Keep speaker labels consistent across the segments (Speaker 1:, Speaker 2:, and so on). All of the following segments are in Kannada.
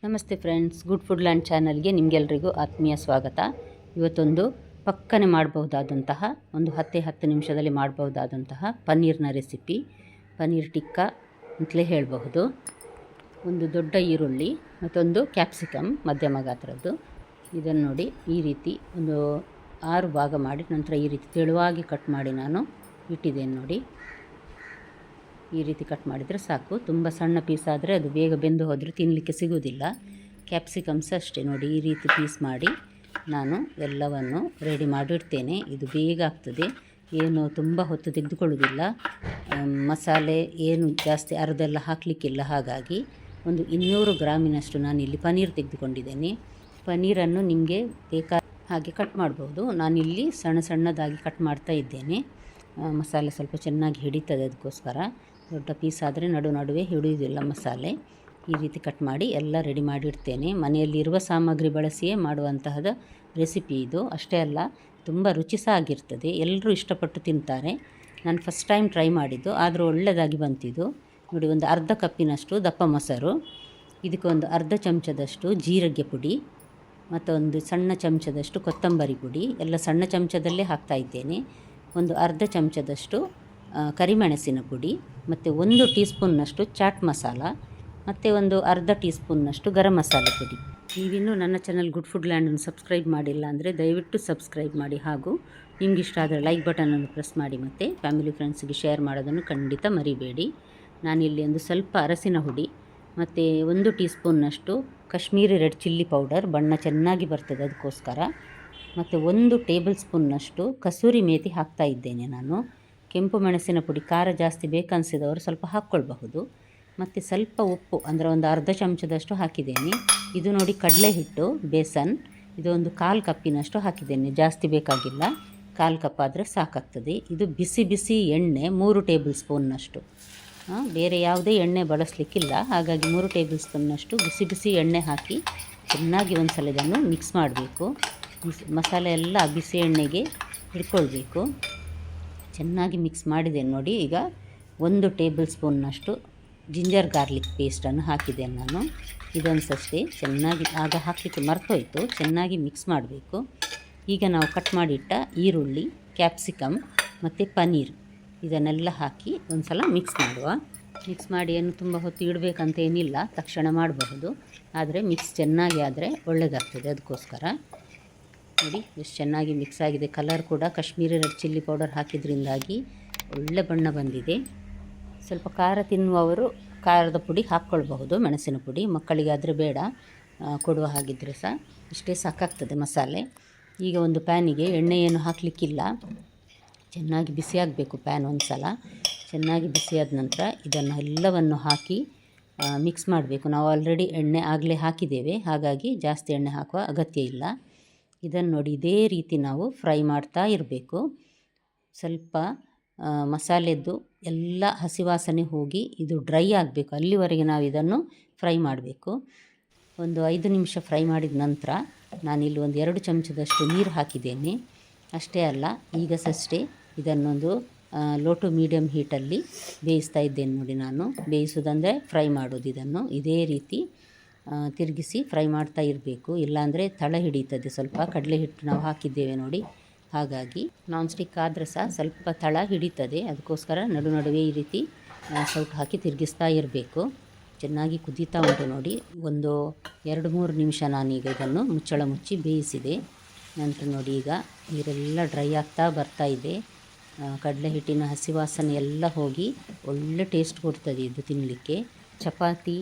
Speaker 1: ನಮಸ್ತೆ ಫ್ರೆಂಡ್ಸ್, ಗುಡ್ ಫುಡ್ ಲ್ಯಾಂಡ್ ಚಾನಲ್ಗೆ ನಿಮಗೆಲ್ರಿಗೂ ಆತ್ಮೀಯ ಸ್ವಾಗತ. ಇವತ್ತೊಂದು ಪಕ್ಕನೆ ಮಾಡಬಹುದಾದಂತಹ ಒಂದು 10 ನಿಮಿಷದಲ್ಲಿ ಮಾಡಬಹುದಾದಂತಹ ಪನ್ನೀರ್ನ ರೆಸಿಪಿ, ಪನ್ನೀರ್ ಟಿಕ್ಕಾ ಅಂತಲೇ ಹೇಳಬಹುದು. ಒಂದು ದೊಡ್ಡ ಈರುಳ್ಳಿ ಮತ್ತೊಂದು ಕ್ಯಾಪ್ಸಿಕಮ್ ಮಧ್ಯಮ ಗಾತ್ರದ್ದು, ಇದನ್ನು ನೋಡಿ ಈ ರೀತಿ ಒಂದು 6 ಭಾಗ ಮಾಡಿ ನಂತರ ಈ ರೀತಿ ತೆಳುವಾಗಿ ಕಟ್ ಮಾಡಿ ನಾನು ಇಟ್ಟಿದ್ದೇನೆ. ನೋಡಿ ಈ ರೀತಿ ಕಟ್ ಮಾಡಿದರೆ ಸಾಕು. ತುಂಬ ಸಣ್ಣ ಪೀಸ್ ಆದರೆ ಅದು ಬೇಗ ಬೆಂದು ಹೋದರೆ ತಿನ್ನಲಿಕ್ಕೆ ಸಿಗೋದಿಲ್ಲ. ಕ್ಯಾಪ್ಸಿಕಮ್ಸ್ ಅಷ್ಟೇ ನೋಡಿ, ಈ ರೀತಿ ಪೀಸ್ ಮಾಡಿ ನಾನು ಎಲ್ಲವನ್ನು ರೆಡಿ ಮಾಡಿಡ್ತೇನೆ. ಇದು ಬೇಗ ಆಗ್ತದೆ, ಏನು ತುಂಬ ಹೊತ್ತು ತೆಗೆದುಕೊಳ್ಳೋದಿಲ್ಲ. ಮಸಾಲೆ ಏನು ಜಾಸ್ತಿ ಅರ್ಧೆಲ್ಲ ಹಾಕಲಿಕ್ಕಿಲ್ಲ. ಹಾಗಾಗಿ ಒಂದು 200 ಗ್ರಾಮಿನಷ್ಟು ನಾನಿಲ್ಲಿ ಪನ್ನೀರ್ ತೆಗೆದುಕೊಂಡಿದ್ದೇನೆ. ಪನ್ನೀರನ್ನು ನಿಮಗೆ ಬೇಕಾದ ಹಾಗೆ ಕಟ್ ಮಾಡ್ಬೋದು. ನಾನಿಲ್ಲಿ ಸಣ್ಣದಾಗಿ ಕಟ್ ಮಾಡ್ತಾ ಇದ್ದೇನೆ. ಮಸಾಲೆ ಸ್ವಲ್ಪ ಚೆನ್ನಾಗಿ ಹಿಡಿತದೆ, ಅದಕ್ಕೋಸ್ಕರ ದೊಡ್ಡ ಪೀಸ್ ಆದರೆ ನಡುವೆ ಹಿಡಿಯೋದಿಲ್ಲ ಮಸಾಲೆ. ಈ ರೀತಿ ಕಟ್ ಮಾಡಿ ಎಲ್ಲ ರೆಡಿ ಮಾಡಿಡ್ತೇನೆ. ಮನೆಯಲ್ಲಿರುವ ಸಾಮಗ್ರಿ ಬಳಸಿಯೇ ಮಾಡುವಂತಹದ ರೆಸಿಪಿ ಇದು. ಅಷ್ಟೇ ಅಲ್ಲ, ತುಂಬ ರುಚಿ ಸಹ ಆಗಿರ್ತದೆ, ಎಲ್ಲರೂ ಇಷ್ಟಪಟ್ಟು ತಿಂತಾರೆ. ನಾನು ಫಸ್ಟ್ ಟೈಮ್ ಟ್ರೈ ಮಾಡಿದ್ದು, ಆದರೂ ಒಳ್ಳೆಯದಾಗಿ ಬಂತಿದ್ದು. ನೋಡಿ, ಒಂದು ಅರ್ಧ ಕಪ್ಪಿನಷ್ಟು ದಪ್ಪ ಮೊಸರು, ಇದಕ್ಕೆ ಒಂದು ಅರ್ಧ ಚಮಚದಷ್ಟು ಜೀರಿಗೆ ಪುಡಿ ಮತ್ತು ಒಂದು ಸಣ್ಣ ಚಮಚದಷ್ಟು ಕೊತ್ತಂಬರಿ ಪುಡಿ, ಎಲ್ಲ ಸಣ್ಣ ಚಮಚದಲ್ಲೇ ಹಾಕ್ತಾ ಇದ್ದೇನೆ. ಒಂದು ಅರ್ಧ ಚಮಚದಷ್ಟು ಕರಿಮೆಣಸಿನ ಪುಡಿ ಮತ್ತು 1 ಟೀ ಸ್ಪೂನ್ನಷ್ಟು ಚಾಟ್ ಮಸಾಲ ಮತ್ತು ಒಂದು ಅರ್ಧ ಟೀ ಸ್ಪೂನ್ನಷ್ಟು ಗರಂ ಮಸಾಲೆ ಪುಡಿ. ನೀವಿನ್ನೂ ನನ್ನ ಚಾನಲ್ ಗುಡ್ ಫುಡ್ ಲ್ಯಾಂಡನ್ನು ಸಬ್ಸ್ಕ್ರೈಬ್ ಮಾಡಿಲ್ಲ ಅಂದರೆ ದಯವಿಟ್ಟು ಸಬ್ಸ್ಕ್ರೈಬ್ ಮಾಡಿ, ಹಾಗೂ ನಿಮ್ಗೆ ಇಷ್ಟ ಆದರೆ ಲೈಕ್ ಬಟನನ್ನು ಪ್ರೆಸ್ ಮಾಡಿ ಮತ್ತು ಫ್ಯಾಮಿಲಿ ಫ್ರೆಂಡ್ಸ್ಗೆ ಶೇರ್ ಮಾಡೋದನ್ನು ಖಂಡಿತ ಮರಿಬೇಡಿ. ನಾನಿಲ್ಲಿ ಒಂದು ಸ್ವಲ್ಪ ಅರಸಿನ ಹುಡಿ ಮತ್ತು 1 ಟೀ ಸ್ಪೂನ್ನಷ್ಟು ಕಾಶ್ಮೀರಿ ರೆಡ್ ಚಿಲ್ಲಿ ಪೌಡರ್, ಬಣ್ಣ ಚೆನ್ನಾಗಿ ಬರ್ತದೆ ಅದಕ್ಕೋಸ್ಕರ, ಮತ್ತು 1 ಟೇಬಲ್ ಸ್ಪೂನ್ನಷ್ಟು ಕಸೂರಿ ಮೇಥಿ ಹಾಕ್ತಾ ಇದ್ದೇನೆ ನಾನು. ಕೆಂಪು ಮೆಣಸಿನ ಪುಡಿ ಖಾರ ಜಾಸ್ತಿ ಬೇಕನ್ನಿಸಿದವರು ಸ್ವಲ್ಪ ಹಾಕ್ಕೊಳ್ಬಹುದು. ಮತ್ತು ಸ್ವಲ್ಪ ಉಪ್ಪು ಅಂದರೆ ಒಂದು ಅರ್ಧ ಚಮಚದಷ್ಟು ಹಾಕಿದ್ದೇನೆ. ಇದು ನೋಡಿ ಕಡಲೆ ಹಿಟ್ಟು, ಬೇಸನ್, ಇದು ಒಂದು 1/4 ಕಪ್ಪಿನಷ್ಟು ಹಾಕಿದ್ದೇನೆ, ಜಾಸ್ತಿ ಬೇಕಾಗಿಲ್ಲ, 1/4 ಕಪ್ ಆದರೆ ಸಾಕಾಗ್ತದೆ. ಇದು ಬಿಸಿ ಎಣ್ಣೆ 3 ಟೇಬಲ್ ಸ್ಪೂನ್ನಷ್ಟು, ಬೇರೆ ಯಾವುದೇ ಎಣ್ಣೆ ಬಳಸಲಿಕ್ಕಿಲ್ಲ. ಹಾಗಾಗಿ 3 ಟೇಬಲ್ ಸ್ಪೂನ್ನಷ್ಟು ಬಿಸಿ ಎಣ್ಣೆ ಹಾಕಿ ಚೆನ್ನಾಗಿ ಒಂದು ಸಲ ಇದನ್ನು ಮಿಕ್ಸ್ ಮಾಡಬೇಕು. ಮಸಾಲೆ ಎಲ್ಲ ಬಿಸಿ ಎಣ್ಣೆಗೆ ಹಿಡ್ಕೊಳ್ಬೇಕು. ಚೆನ್ನಾಗಿ ಮಿಕ್ಸ್ ಮಾಡಿದ್ದೇನೆ ನೋಡಿ. ಈಗ 1 ಟೇಬಲ್ ಸ್ಪೂನ್ನಷ್ಟು ಜಿಂಜರ್ ಗಾರ್ಲಿಕ್ ಪೇಸ್ಟನ್ನು ಹಾಕಿದ್ದೇನೆ ನಾನು. ಇದೊಂದು ಸಷ್ಟೇ ಚೆನ್ನಾಗಿ, ಆಗ ಹಾಕಲಿಕ್ಕೆ ಮರ್ತೋಯ್ತು, ಚೆನ್ನಾಗಿ ಮಿಕ್ಸ್ ಮಾಡಬೇಕು. ಈಗ ನಾವು ಕಟ್ ಮಾಡಿಟ್ಟ ಈರುಳ್ಳಿ, ಕ್ಯಾಪ್ಸಿಕಮ್ ಮತ್ತು ಪನ್ನೀರ್ ಇದನ್ನೆಲ್ಲ ಹಾಕಿ ಒಂದು ಸಲ ಮಿಕ್ಸ್ ಮಾಡುವ. ಮಿಕ್ಸ್ ಮಾಡಿ ಏನು ತುಂಬ ಹೊತ್ತು ಇಡಬೇಕಂತ ಏನಿಲ್ಲ, ತಕ್ಷಣ ಮಾಡಬಹುದು. ಆದರೆ ಮಿಕ್ಸ್ ಚೆನ್ನಾಗಿ ಆದರೆ ಒಳ್ಳೆಯದಾಗ್ತದೆ, ಅದಕ್ಕೋಸ್ಕರ. ನೋಡಿ ಎಷ್ಟು ಚೆನ್ನಾಗಿ ಮಿಕ್ಸ್ ಆಗಿದೆ. ಕಲರ್ ಕೂಡ ಕಾಶ್ಮೀರಿ ರೆಡ್ ಚಿಲ್ಲಿ ಪೌಡರ್ ಹಾಕಿದ್ರಿಂದಾಗಿ ಒಳ್ಳೆ ಬಣ್ಣ ಬಂದಿದೆ. ಸ್ವಲ್ಪ ಖಾರ ತಿನ್ನುವವರು ಖಾರದ ಪುಡಿ ಹಾಕ್ಕೊಳ್ಬಹುದು, ಮೆಣಸಿನ ಪುಡಿ. ಮಕ್ಕಳಿಗಾದರೆ ಬೇಡ, ಕೊಡುವ ಹಾಗಿದ್ದರೆ ಸಹ ಇಷ್ಟೇ ಸಾಕಾಗ್ತದೆ ಮಸಾಲೆ. ಈಗ ಒಂದು ಪ್ಯಾನಿಗೆ ಎಣ್ಣೆ ಏನು ಹಾಕಲಿಕ್ಕಿಲ್ಲ, ಚೆನ್ನಾಗಿ ಬಿಸಿಯಾಗಬೇಕು ಪ್ಯಾನ್. ಒಂದು ಸಲ ಚೆನ್ನಾಗಿ ಬಿಸಿಯಾದ ನಂತರ ಇದನ್ನು ಎಲ್ಲವನ್ನು ಹಾಕಿ ಮಿಕ್ಸ್ ಮಾಡಬೇಕು. ನಾವು ಆಲ್ರೆಡಿ ಎಣ್ಣೆ ಆಗಲೇ ಹಾಕಿದ್ದೇವೆ, ಹಾಗಾಗಿ ಜಾಸ್ತಿ ಎಣ್ಣೆ ಹಾಕುವ ಅಗತ್ಯ ಇಲ್ಲ. ಇದನ್ನು ನೋಡಿ ಇದೇ ರೀತಿ ನಾವು ಫ್ರೈ ಮಾಡ್ತಾ ಇರಬೇಕು. ಸ್ವಲ್ಪ ಮಸಾಲೆದ್ದು ಎಲ್ಲ ಹಸಿವಾಸನೆ ಹೋಗಿ ಇದು ಡ್ರೈ ಆಗಬೇಕು, ಅಲ್ಲಿವರೆಗೆ ನಾವು ಇದನ್ನು ಫ್ರೈ ಮಾಡಬೇಕು. ಒಂದು 5 ನಿಮಿಷ ಫ್ರೈ ಮಾಡಿದ ನಂತರ ನಾನಿಲ್ಲಿ ಒಂದು 2 ಚಮಚದಷ್ಟು ನೀರು ಹಾಕಿದ್ದೇನೆ. ಅಷ್ಟೇ ಅಲ್ಲ, ಈಗ ಸಷ್ಟೇ ಇದನ್ನೊಂದು ಲೋ ಟು ಮೀಡಿಯಮ್ ಹೀಟಲ್ಲಿ ಬೇಯಿಸ್ತಾ ಇದ್ದೇನೆ. ನೋಡಿ, ನಾನು ಬೇಯಿಸೋದಂದರೆ ಫ್ರೈ ಮಾಡೋದು. ಇದನ್ನು ಇದೇ ರೀತಿ ತಿರುಗಿಸಿ ಫ್ರೈ ಮಾಡ್ತಾ ಇರಬೇಕು, ಇಲ್ಲಾಂದರೆ ತಳ ಹಿಡಿತದೆ. ಸ್ವಲ್ಪ ಕಡಲೆ ಹಿಟ್ಟು ನಾವು ಹಾಕಿದ್ದೇವೆ ನೋಡಿ, ಹಾಗಾಗಿ ನಾನ್ ಸ್ಟಿಕ್ ಆದರೆ ಸಹ ಸ್ವಲ್ಪ ತಳ ಹಿಡಿತದೆ. ಅದಕ್ಕೋಸ್ಕರ ನಡುವೆ ಈ ರೀತಿ ಸೌಟು ಹಾಕಿ ತಿರುಗಿಸ್ತಾ ಇರಬೇಕು. ಚೆನ್ನಾಗಿ ಕುದೀತಾ ಉಂಟು ನೋಡಿ. ಒಂದು 2-3 ನಿಮಿಷ ನಾನೀಗ ಇದನ್ನು ಮುಚ್ಚಳ ಮುಚ್ಚಿ ಬೇಯಿಸಿದೆ. ನಂತರ ನೋಡಿ ಈಗ ನೀರೆಲ್ಲ ಡ್ರೈ ಆಗ್ತಾ ಬರ್ತಾ ಇದೆ. ಕಡಲೆ ಹಿಟ್ಟಿನ ಹಸಿ ವಾಸನೆ ಎಲ್ಲ ಹೋಗಿ ಒಳ್ಳೆ ಟೇಸ್ಟ್ ಕೊಡ್ತದೆ ಇದು ತಿನ್ನಲಿಕ್ಕೆ. ಚಪಾತಿ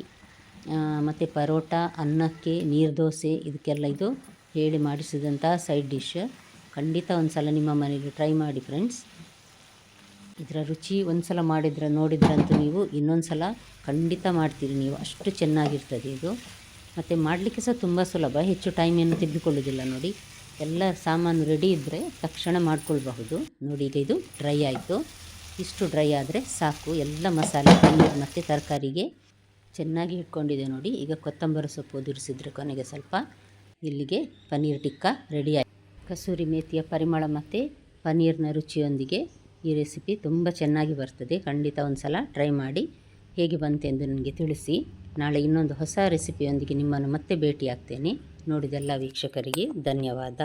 Speaker 1: ಮತ್ತು ಪರೋಟ, ಅನ್ನಕ್ಕೆ, ನೀರು ದೋಸೆ, ಇದಕ್ಕೆಲ್ಲ ಇದು ಹೇಳಿ ಮಾಡಿಸಿದಂಥ ಸೈಡ್ ಡಿಶ್. ಖಂಡಿತ ಒಂದು ಸಲ ನಿಮ್ಮ ಮನೆಯಲ್ಲಿ ಟ್ರೈ ಮಾಡಿ ಫ್ರೆಂಡ್ಸ್. ಇದರ ರುಚಿ ಒಂದು ಸಲ ನೋಡಿದ್ರಂತೂ ನೀವು ಇನ್ನೊಂದು ಸಲ ಖಂಡಿತ ಮಾಡ್ತೀರಿ ನೀವು, ಅಷ್ಟು ಚೆನ್ನಾಗಿರ್ತದೆ ಇದು. ಮತ್ತು ಮಾಡಲಿಕ್ಕೆ ಸಹ ತುಂಬ ಸುಲಭ, ಹೆಚ್ಚು ಟೈಮ್ ಏನು ತೆಗೆದುಕೊಳ್ಳೋದಿಲ್ಲ. ನೋಡಿ, ಎಲ್ಲ ಸಾಮಾನು ರೆಡಿ ಇದ್ದರೆ ತಕ್ಷಣ ಮಾಡ್ಕೊಳ್ಬಹುದು. ನೋಡಿ, ಈಗ ಇದು ಡ್ರೈ ಆಯಿತು. ಇಷ್ಟು ಡ್ರೈ ಆದರೆ ಸಾಕು. ಎಲ್ಲ ಮಸಾಲೆ, ಪನ್ನೀರ್ ಮತ್ತು ತರಕಾರಿಗೆ ಚೆನ್ನಾಗಿ ಇಟ್ಕೊಂಡಿದೆ ನೋಡಿ. ಈಗ ಕೊತ್ತಂಬರಿ ಸೊಪ್ಪು ಉದುರಿಸಿದರೆ ಕೊನೆಗೆ ಸ್ವಲ್ಪ, ಇಲ್ಲಿಗೆ ಪನ್ನೀರ್ ಟಿಕ್ಕಾ ರೆಡಿ ಆಯಿತು. ಕಸೂರಿ ಮೇಥಿಯ ಪರಿಮಳ ಮತ್ತು ಪನ್ನೀರ್ನ ರುಚಿಯೊಂದಿಗೆ ಈ ರೆಸಿಪಿ ತುಂಬ ಚೆನ್ನಾಗಿ ಬರ್ತದೆ. ಖಂಡಿತ ಒಂದು ಸಲ ಟ್ರೈ ಮಾಡಿ ಹೇಗೆ ಬಂತೆಂದು ನನಗೆ ತಿಳಿಸಿ. ನಾಳೆ ಇನ್ನೊಂದು ಹೊಸ ರೆಸಿಪಿಯೊಂದಿಗೆ ನಿಮ್ಮನ್ನು ಮತ್ತೆ ಭೇಟಿಯಾಗ್ತೇನೆ. ನೋಡಿದ ಎಲ್ಲ ವೀಕ್ಷಕರಿಗೆ ಧನ್ಯವಾದ.